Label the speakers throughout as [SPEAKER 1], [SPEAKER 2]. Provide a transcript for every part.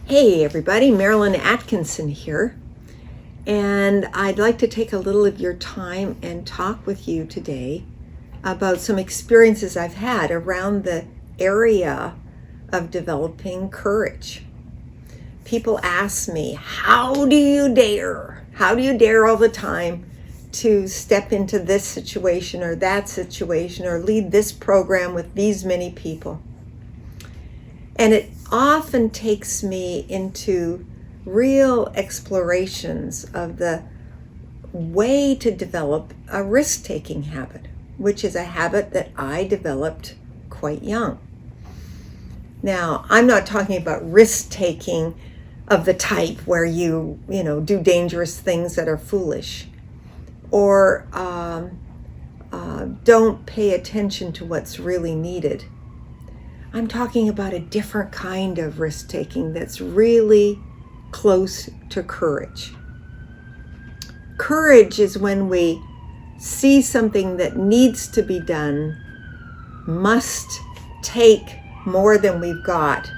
[SPEAKER 1] Hey everybody, Marilyn Atkinson here, and I'd like to take a little of your time and talk with you today about some experiences I've had around the area of developing courage. People ask me, how do you dare? How do you dare all the time to step into this situation or that situation or lead this program with these many people? And it often takes me into real explorations of the way to develop a risk-taking habit, which is a habit that I developed quite young. Now, I'm not talking about risk-taking of the type where you do dangerous things that are foolish, or don't pay attention to what's really needed. I'm talking about a different kind of risk-taking that's really close to courage. Courage is when we see something that needs to be done, must take more than we've got,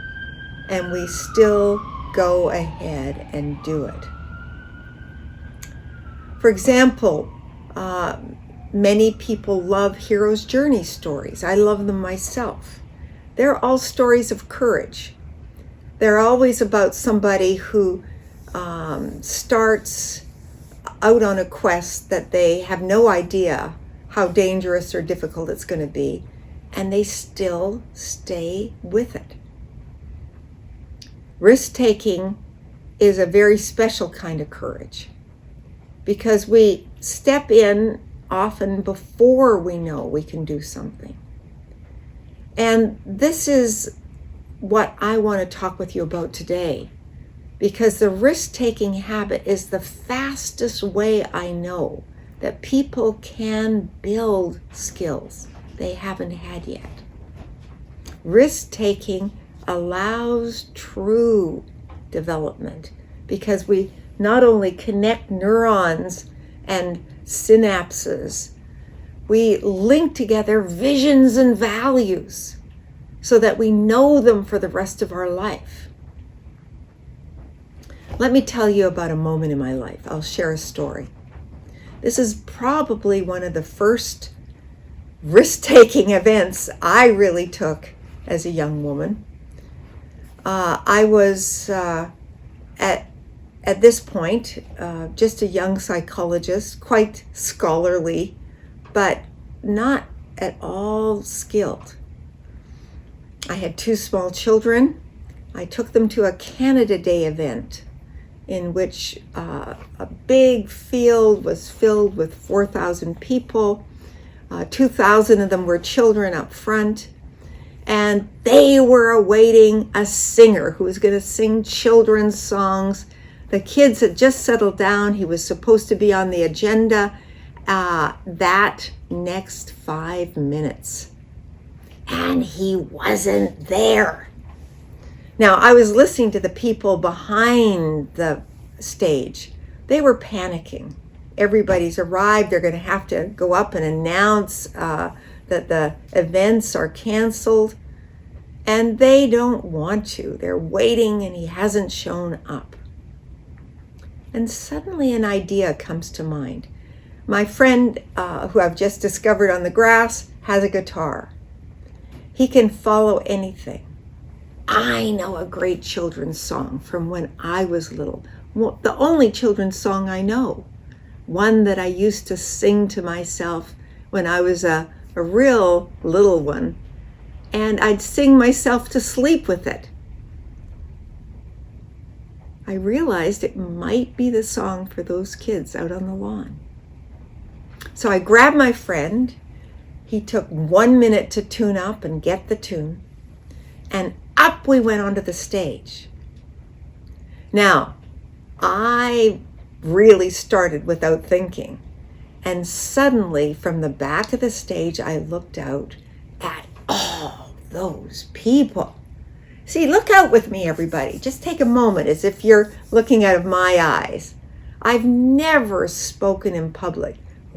[SPEAKER 1] and we still go ahead and do it. For example, many people love hero's journey stories. I love them myself. They're all stories of courage. They're always about somebody who starts out on a quest that they have no idea how dangerous or difficult it's going to be, and they still stay with it. Risk-taking is a very special kind of courage because we step in often before we know we can do something. And this is what I want to talk with you about today, because the risk-taking habit is the fastest way I know that people can build skills they haven't had yet. Risk-taking allows true development because we not only connect neurons and synapses, we link together visions and values so that we know them for the rest of our life. Let me tell you about a moment in my life. I'll share a story. This is probably one of the first risk-taking events I really took as a young woman. I was at this point just a young psychologist, quite scholarly, but not at all skilled. I had 2 small children. I took them to a Canada Day event in which a big field was filled with 4,000 people. 2,000 of them were children up front, and they were awaiting a singer who was going to sing children's songs. The kids had just settled down. He was supposed to be on the agenda that next 5 minutes. And he wasn't there. Now, I was listening to the people behind the stage. They were panicking. Everybody's arrived. They're going to have to go up and announce that the events are canceled. And they don't want to. They're waiting and he hasn't shown up. And suddenly an idea comes to mind. My friend, who I've just discovered on the grass, has a guitar. He can follow anything. I know a great children's song from when I was little. Well, the only children's song I know. One that I used to sing to myself when I was a real little one. And I'd sing myself to sleep with it. I realized it might be the song for those kids out on the lawn. So I grabbed my friend. He took 1 minute to tune up and get the tune. And up we went onto the stage. Now, I really started without thinking. And suddenly, from the back of the stage, I looked out at all those people. See, look out with me, everybody. Just take a moment as if you're looking out of my eyes. I've never spoken in public,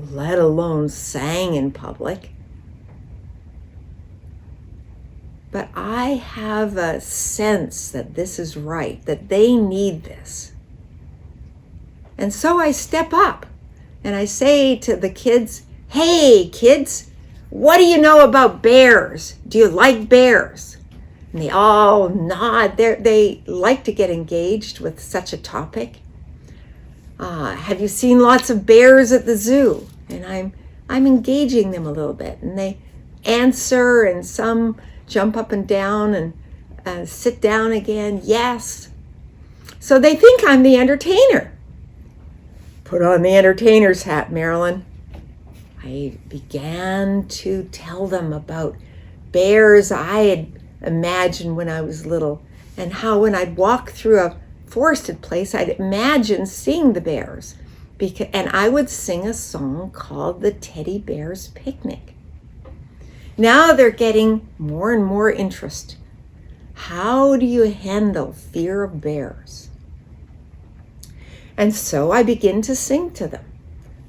[SPEAKER 1] let alone sang in public. but I have a sense that this is right, that they need this. And so I step up and I say to the kids, "Hey kids, what do you know about bears? Do you like bears?" And they all nod. They like to get engaged with such a topic. Have you seen lots of bears at the zoo? And I'm engaging them a little bit, and they answer, and some jump up and down and sit down again. Yes. So they think I'm the entertainer. Put on the entertainer's hat, Marilyn. I began to tell them about bears I had imagined when I was little, and how when I'd walk through a forested place, I'd imagine seeing the bears. And I would sing a song called The Teddy Bear's Picnic. Now they're getting more and more interest. How do you handle fear of bears? And so I begin to sing to them.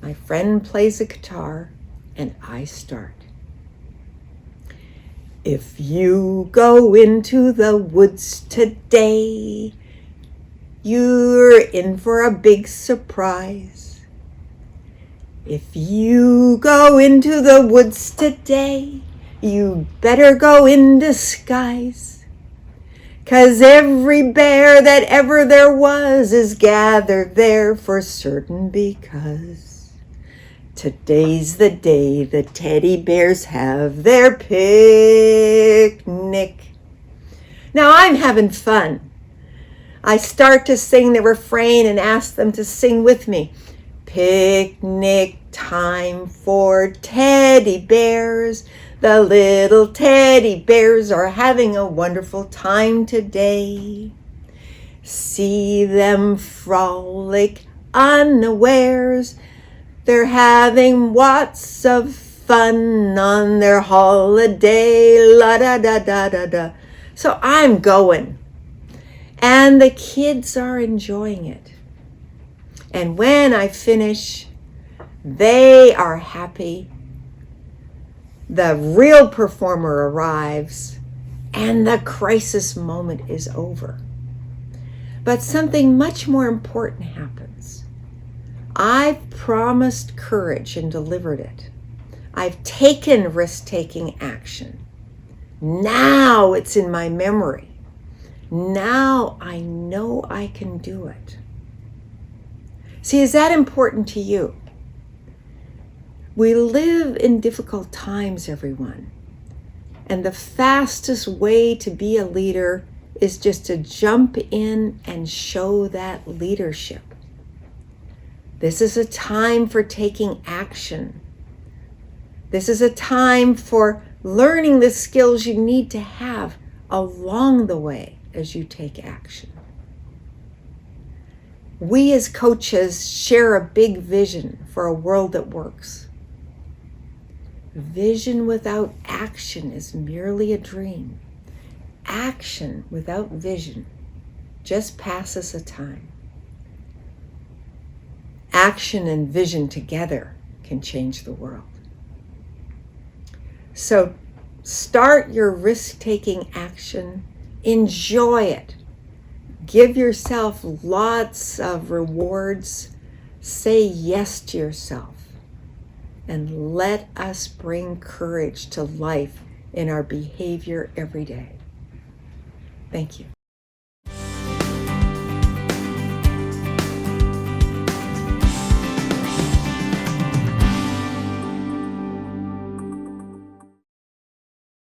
[SPEAKER 1] My friend plays a guitar, and I start. If you go into the woods today, you're in for a big surprise. If you go into the woods today, you better go in disguise. 'Cause every bear that ever there was is gathered there for certain, because today's the day the teddy bears have their picnic. Now I'm having fun. I start to sing the refrain and ask them to sing with me. Picnic time for teddy bears. The little teddy bears are having a wonderful time today. See them frolic unawares. They're having lots of fun on their holiday. La da da da da da. So I'm going. And the kids are enjoying it. And when I finish, they are happy. The real performer arrives, and the crisis moment is over. But something much more important happens. I've promised courage and delivered it. I've taken risk-taking action. Now it's in my memory. Now I know I can do it. See, is that important to you? We live in difficult times, everyone. And the fastest way to be a leader is just to jump in and show that leadership. This is a time for taking action. This is a time for learning the skills you need to have along the way as you take action. We as coaches share a big vision for a world that works. Vision without action is merely a dream. Action without vision just passes a time. Action and vision together can change the world. So start your risk-taking action. Enjoy it. Give yourself lots of rewards. Say yes to yourself. And let us bring courage to life in our behavior every day. Thank you.